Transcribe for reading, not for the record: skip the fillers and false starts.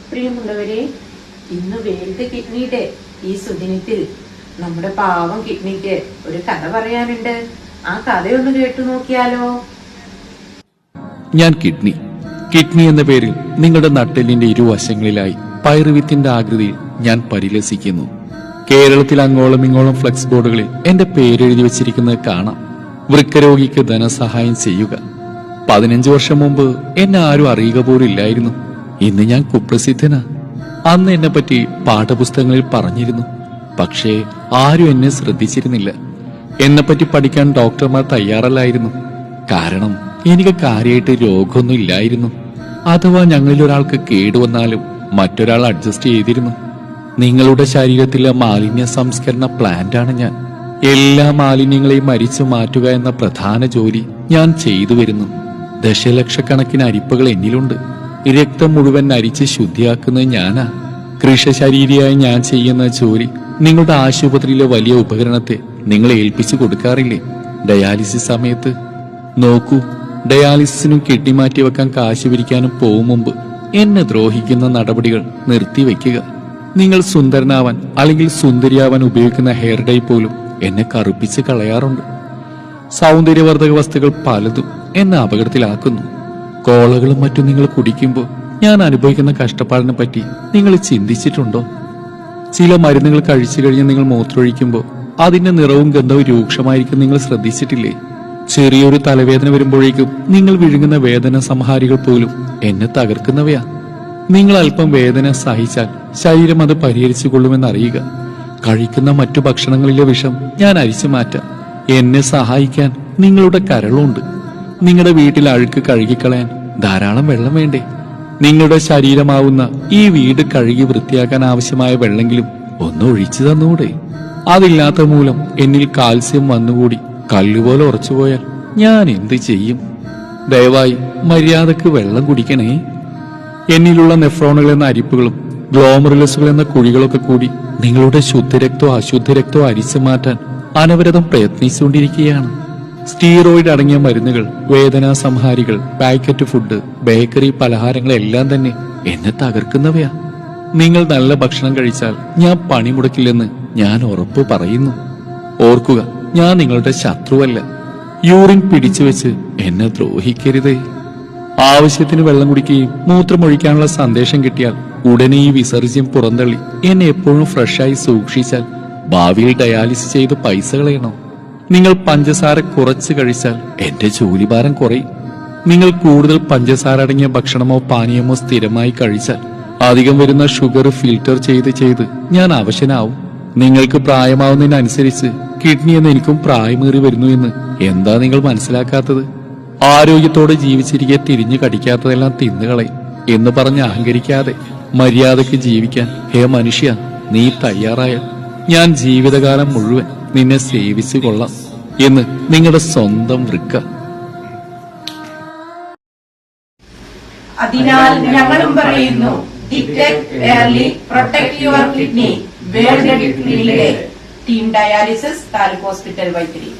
പ്രിയമുള്ളവരെ, ഇന്ന് world kidney day. ഈ സുദിനത്തിൽ നമ്മുടെ പാവം കിഡ്നിക്ക് ഒരു കഥ പറയാനുണ്ട്. ആ കഥയൊന്ന് കേട്ടു നോക്കിയാലോ? ഞാൻ കിഡ്നി എന്ന പേരിൽ നിങ്ങളുടെ നട്ടെല്ലിന്റെ ഇരുവശങ്ങളിലായി പയറുവിത്തിന്റെ ആകൃതിയിൽ ഞാൻ പരിലസിക്കുന്നു. കേരളത്തിൽ അങ്ങോളം ഇങ്ങോളം ഫ്ലെക്സ് ബോർഡുകളിൽ എന്റെ പേരെഴുതി വെച്ചിരിക്കുന്നത് കാണാം. വൃക്കരോഗിക്ക് ധനസഹായം ചെയ്യുക. 15 വർഷം മുമ്പ് എന്നെ ആരും അറിയുക പോലും ഇല്ലായിരുന്നു. ഇന്ന് ഞാൻ കുപ്രസിദ്ധനാ. അന്ന് എന്നെ പറ്റി പാഠപുസ്തകങ്ങളിൽ പറഞ്ഞിരുന്നു. പക്ഷേ ആരും എന്നെ ശ്രദ്ധിച്ചിരുന്നില്ല. എന്നെപ്പറ്റി പഠിക്കാൻ ഡോക്ടർമാർ തയ്യാറല്ലായിരുന്നു. കാരണം എനിക്ക് കാര്യമായിട്ട് രോഗമൊന്നും ഇല്ലായിരുന്നു. അഥവാ ഞങ്ങളിൽ ഒരാൾക്ക് കേടുവന്നാലും മറ്റൊരാൾ അഡ്ജസ്റ്റ് ചെയ്തിരുന്നു. നിങ്ങളുടെ ശരീരത്തിലെ മാലിന്യ സംസ്കരണ പ്ലാന്റാണ് ഞാൻ. എല്ലാ മാലിന്യങ്ങളെയും അരിച്ചു മാറ്റുക എന്ന പ്രധാന ജോലി ഞാൻ ചെയ്തു വരുന്നു. ദശലക്ഷക്കണക്കിന് അരിപ്പകൾ എന്നിലുണ്ട്. രക്തം മുഴുവൻ അരിച്ച് ശുദ്ധിയാക്കുന്നത് ഞാനാ. കൃഷശരീരിയായി ഞാൻ ചെയ്യുന്ന ജോലി നിങ്ങളുടെ ആശുപത്രിയിലെ വലിയ ഉപകരണത്തെ നിങ്ങൾ ഏൽപ്പിച്ചു കൊടുക്കാറില്ലേ? ഡയാലിസിസ് സമയത്ത് നോക്കൂ, ഡയാലിസിസിനും കിഡ്നി മാറ്റിവെക്കാൻ കാശ് പിരിക്കാനും പോകും മുമ്പ് എന്നെ ദ്രോഹിക്കുന്ന നടപടികൾ നിർത്തിവെക്കുക. നിങ്ങൾ സുന്ദരനാവാൻ അല്ലെങ്കിൽ സുന്ദരിയാവാൻ ഉപയോഗിക്കുന്ന ഹെയർ ഡൈ പോലും എന്നെ കറുപ്പിച്ച് കളയാറുണ്ട്. സൗന്ദര്യവർദ്ധക വസ്തുക്കൾ പലതും എന്നെ അപകടത്തിലാക്കുന്നു. കോളകളും മറ്റും നിങ്ങൾ കുടിക്കുമ്പോൾ ഞാൻ അനുഭവിക്കുന്ന കഷ്ടപ്പാടിനെ പറ്റി നിങ്ങൾ ചിന്തിച്ചിട്ടുണ്ടോ? ചില മരുന്നുകൾ കഴിച്ചു കഴിഞ്ഞ് നിങ്ങൾ മൂത്രമൊഴിക്കുമ്പോൾ അതിന്റെ നിറവും ഗന്ധവും രൂക്ഷമായിരിക്കും. നിങ്ങൾ ശ്രദ്ധിച്ചിട്ടില്ലേ? ചെറിയൊരു തലവേദന വരുമ്പോഴേക്കും നിങ്ങൾ വിഴുങ്ങുന്ന വേദന സംഹാരികൾ പോലും എന്നെ തകർക്കുന്നവയാ. നിങ്ങൾ അല്പം വേദന സഹിച്ചാൽ ശരീരം അത് പരിഹരിച്ചു കൊള്ളുമെന്നറിയുക. കഴിക്കുന്ന മറ്റു ഭക്ഷണങ്ങളിലെ വിഷം ഞാൻ അരിച്ചു മാറ്റാം. എന്നെ സഹായിക്കാൻ നിങ്ങളുടെ കരളുണ്ട്. നിങ്ങളുടെ വീട്ടിൽ അഴുക്ക് കഴുകിക്കളയാൻ ധാരാളം വെള്ളം വേണ്ടേ? നിങ്ങളുടെ ശരീരമാവുന്ന ഈ വീട് കഴുകി വൃത്തിയാക്കാൻ ആവശ്യമായ വെള്ളമെങ്കിലും ഒന്ന് ഒഴിച്ചു തന്നൂടെ? അതില്ലാത്ത മൂലം എന്നിൽ കാൽസ്യം വന്നുകൂടി കല്ലുപോലെ ഉറച്ചുപോയാൽ ഞാൻ എന്ത് ചെയ്യും? ദയവായി മര്യാദക്ക് വെള്ളം കുടിക്കണേ. എന്നിലുള്ള നെഫ്രോണുകൾ എന്ന അരിപ്പുകളും ഗ്ലോമറുലസുകൾ എന്ന കുഴികളൊക്കെ കൂടി നിങ്ങളുടെ ശുദ്ധരക്തോ അശുദ്ധരക്തോ അരിച്ചു മാറ്റാൻ അനവരതം പ്രയത്നിച്ചുകൊണ്ടിരിക്കുകയാണ്. സ്റ്റീറോയിഡ് അടങ്ങിയ മരുന്നുകൾ, വേദനാ സംഹാരികൾ, പാക്കറ്റ് ഫുഡ്, ബേക്കറി പലഹാരങ്ങളെല്ലാം തന്നെ എന്നെ തകർക്കുന്നവയാ. നിങ്ങൾ നല്ല ഭക്ഷണം കഴിച്ചാൽ ഞാൻ പണിമുടക്കില്ലെന്ന് ഞാൻ ഉറപ്പു പറയുന്നു. ഓർക്കുക, ഞാൻ നിങ്ങളുടെ ശത്രുവല്ല. യൂറിൻ പിടിച്ചുവെച്ച് എന്നെ ദ്രോഹിക്കരുതേ. ആവശ്യത്തിന് വെള്ളം കുടിക്കുകയും മൂത്രമൊഴിക്കാനുള്ള സന്ദേശം കിട്ടിയാൽ ഉടനെ ഈ വിസർജ്യം പുറന്തള്ളി എന്നെ എപ്പോഴും ഫ്രഷായി സൂക്ഷിച്ചാൽ ഭാവിയിൽ ഡയാലിസിസ് ചെയ്ത് പൈസ കളയണോ? നിങ്ങൾ പഞ്ചസാര കുറച്ച് കഴിച്ചാൽ എന്റെ ജോലിഭാരം കുറയും. നിങ്ങൾ കൂടുതൽ പഞ്ചസാര അടങ്ങിയ ഭക്ഷണമോ പാനീയമോ സ്ഥിരമായി കഴിച്ചാൽ അധികം വരുന്ന ഷുഗർ ഫിൽറ്റർ ചെയ്ത് ഞാൻ അവശനാവും. നിങ്ങൾക്ക് പ്രായമാവുന്നതിനനുസരിച്ച് കിഡ്നി എന്ന് എനിക്കും പ്രായമേറി വരുന്നു എന്ന് എന്താ നിങ്ങൾ മനസ്സിലാക്കാത്തത്? ആരോഗ്യത്തോടെ ജീവിച്ചിരിക്കെ തിരിഞ്ഞു കടിക്കാത്തതെല്ലാം തിന്നുകളയും എന്ന് പറഞ്ഞ് അഹങ്കരിക്കാതെ മര്യാദയ്ക്ക് ജീവിക്കാൻ ഹേ മനുഷ്യ, നീ തയ്യാറായ ഞാൻ ജീവിതകാലം മുഴുവൻ നിന്നെ സേവിച്ചു കൊള്ളാം എന്ന് നിങ്ങളുടെ സ്വന്തം വൃക്ക. അതിനാൽ ഞങ്ങളും പറയുന്നു, protect your kidney. World kidney day. Team dialysis, taluk hospital, Vythiri.